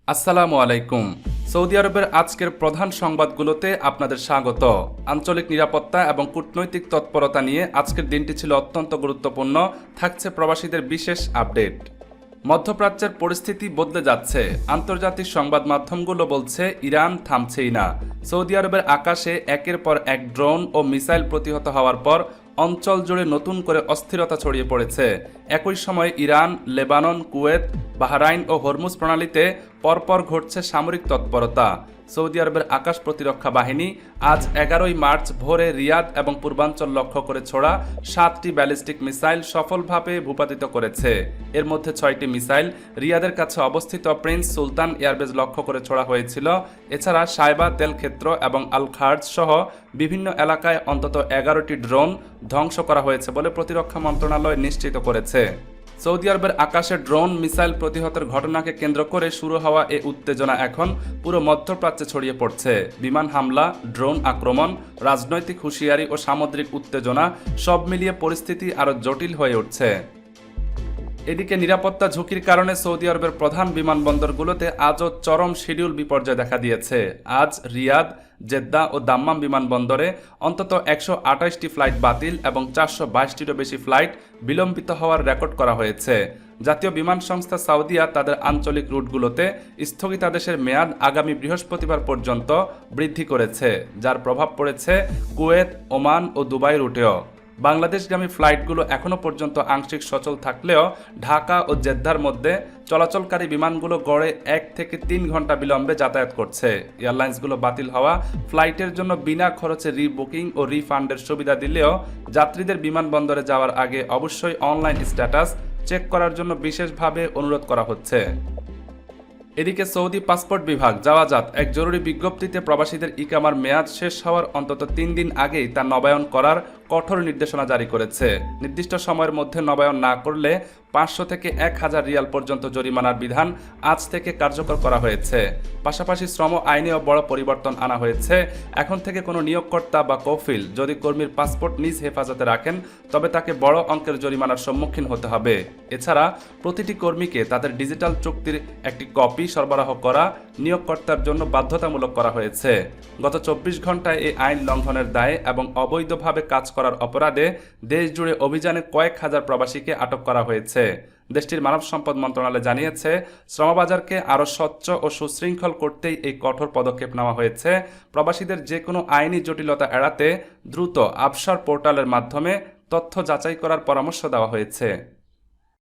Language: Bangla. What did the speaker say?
আসসালামু আলাইকুম। সৌদি আরবের আজকের প্রধান সংবাদগুলোতে আপনাদের স্বাগত। আঞ্চলিক নিরাপত্তা এবং কূটনৈতিক তৎপরতা নিয়ে আজকের দিনটি ছিল অত্যন্ত গুরুত্বপূর্ণ। থাকছে প্রবাসীদের বিশেষ আপডেট। মধ্যপ্রাচ্যের পরিস্থিতি বদলে যাচ্ছে। আন্তর্জাতিক সংবাদ মাধ্যমগুলো বলছে ইরান থামছেই না। সৌদি আরবের আকাশে একের পর এক ড্রোন ও মিসাইল প্রতিহত হওয়ার পর অঞ্চল জুড়ে নতুন করে অস্থিরতা ছড়িয়ে পড়েছে। একই সময় ইরান, লেবানন, কুয়েত, বাহরাইন ও হরমুজ প্রণালীতে পরপর ঘটছে সামরিক তৎপরতা। সৌদি আরবের আকাশ প্রতিরক্ষা বাহিনী আজ 11 মার্চ ভোরে রিয়াদ এবং পূর্বাঞ্চল লক্ষ্য করে ছোড়া 7টি ব্যালিস্টিক মিসাইল সফলভাবে ভূপাতিত করেছে। এর মধ্যে 6টি মিসাইল রিয়াদের কাছে অবস্থিত প্রিন্স সুলতান এয়ারবেজ লক্ষ্য করে ছোড়া হয়েছিল। এছাড়া সাইবা তেলক্ষেত্র এবং আল খার্জ সহ বিভিন্ন এলাকায় অন্তত 11টি ড্রোন ধ্বংস করা হয়েছে বলে প্রতিরক্ষা মন্ত্রণালয় নিশ্চিত করেছে। সৌদি আরবের আকাশে ড্রোন মিসাইল প্রতিহতের ঘটনাকে কেন্দ্র করে শুরু হওয়া এই উত্তেজনা এখন পুরো মধ্যপ্রাচ্যে ছড়িয়ে পড়ছে। বিমান হামলা, ড্রোন আক্রমণ, রাজনৈতিক হুঁশিয়ারি ও সামুদ্রিক উত্তেজনা সব মিলিয়ে পরিস্থিতি আরও জটিল হয়ে উঠছে। এদিকে নিরাপত্তা ঝুঁকির কারণে সৌদি আরবের প্রধান বিমানবন্দরগুলোতে আজও চরম শিডিউল বিপর্যয় দেখা দিয়েছে। আজ রিয়াদ, জেদ্দা ও দাম্মাম বিমানবন্দরে অন্তত 128টি ফ্লাইট বাতিল এবং 422টিরও বেশি ফ্লাইট বিলম্বিত হওয়ার রেকর্ড করা হয়েছে। জাতীয় বিমান সংস্থা সাউদিয়া তাদের আঞ্চলিক রুটগুলোতে স্থগিতাদেশের মেয়াদ আগামী বৃহস্পতিবার পর্যন্ত বৃদ্ধি করেছে, যার প্রভাব পড়েছে কুয়েত, ওমান ও দুবাই রুটেও। বাংলাদেশগামী ফ্লাইটগুলো এখনও পর্যন্ত আংশিক সচল থাকলেও ঢাকা ও জেদ্দার মধ্যে চলাচলকারী বিমানগুলো গড়ে 1 থেকে 3 ঘন্টা বিলম্বে যাতায়াত করছে। এয়ারলাইন্সগুলো বাতিল হওয়া ফ্লাইটের জন্য বিনা খরচে রিবুকিং ও রিফান্ডের সুবিধা দিলেও যাত্রীদের বিমানবন্দরে যাওয়ার আগে অবশ্যই অনলাইন স্ট্যাটাস চেক করার জন্য বিশেষভাবে অনুরোধ করা হচ্ছে। এদিকে সৌদি পাসপোর্ট বিভাগ জাওয়াজাত এক জরুরি বিজ্ঞপ্তিতে প্রবাসীদের ইকামার মেয়াদ শেষ হওয়ার অন্তত 3 দিন আগেই তা নবায়ন করার কঠোর নির্দেশনা জারি করেছে। নির্দিষ্ট সময়ের মধ্যে নবায়ন না করলে 500 থেকে 1000 রিয়াল পর্যন্ত জরিমানার বিধান আজ থেকে কার্যকর করা হয়েছে। পাশাপাশি শ্রম আইনেও বড় পরিবর্তন আনা হয়েছে। এখন থেকে কোনো নিয়োগকর্তা বা কফিল যদি কর্মীর পাসপোর্ট নিজ হেফাজতে রাখেন তবে তাকে বড় অঙ্কের জরিমানার সম্মুখীন হতে হবে। এছাড়া প্রতিটি কর্মীকে তাদের ডিজিটাল চুক্তির একটি কপি সরবরাহ করা নিয়োগকর্তার জন্য বাধ্যতামূলক করা হয়েছে। গত 24 ঘন্টায় এই আইন লঙ্ঘনের দায়ে এবং অবৈধভাবে কাজ করার অপরাধে দেশ জুড়ে অভিযানে কয়েক হাজার প্রবাসীকে আটক করা হয়েছে। দেশটির মানব সম্পদ মন্ত্রণালয় জানিয়েছে, শ্রমবাজারকে আরও স্বচ্ছ ও সুশৃঙ্খল করতেই এই কঠোর পদক্ষেপ নেওয়া হয়েছে। প্রবাসীদের যে কোনো আইনি জটিলতা এড়াতে দ্রুত আবসার পোর্টালের মাধ্যমে তথ্য যাচাই করার পরামর্শ দেওয়া হয়েছে।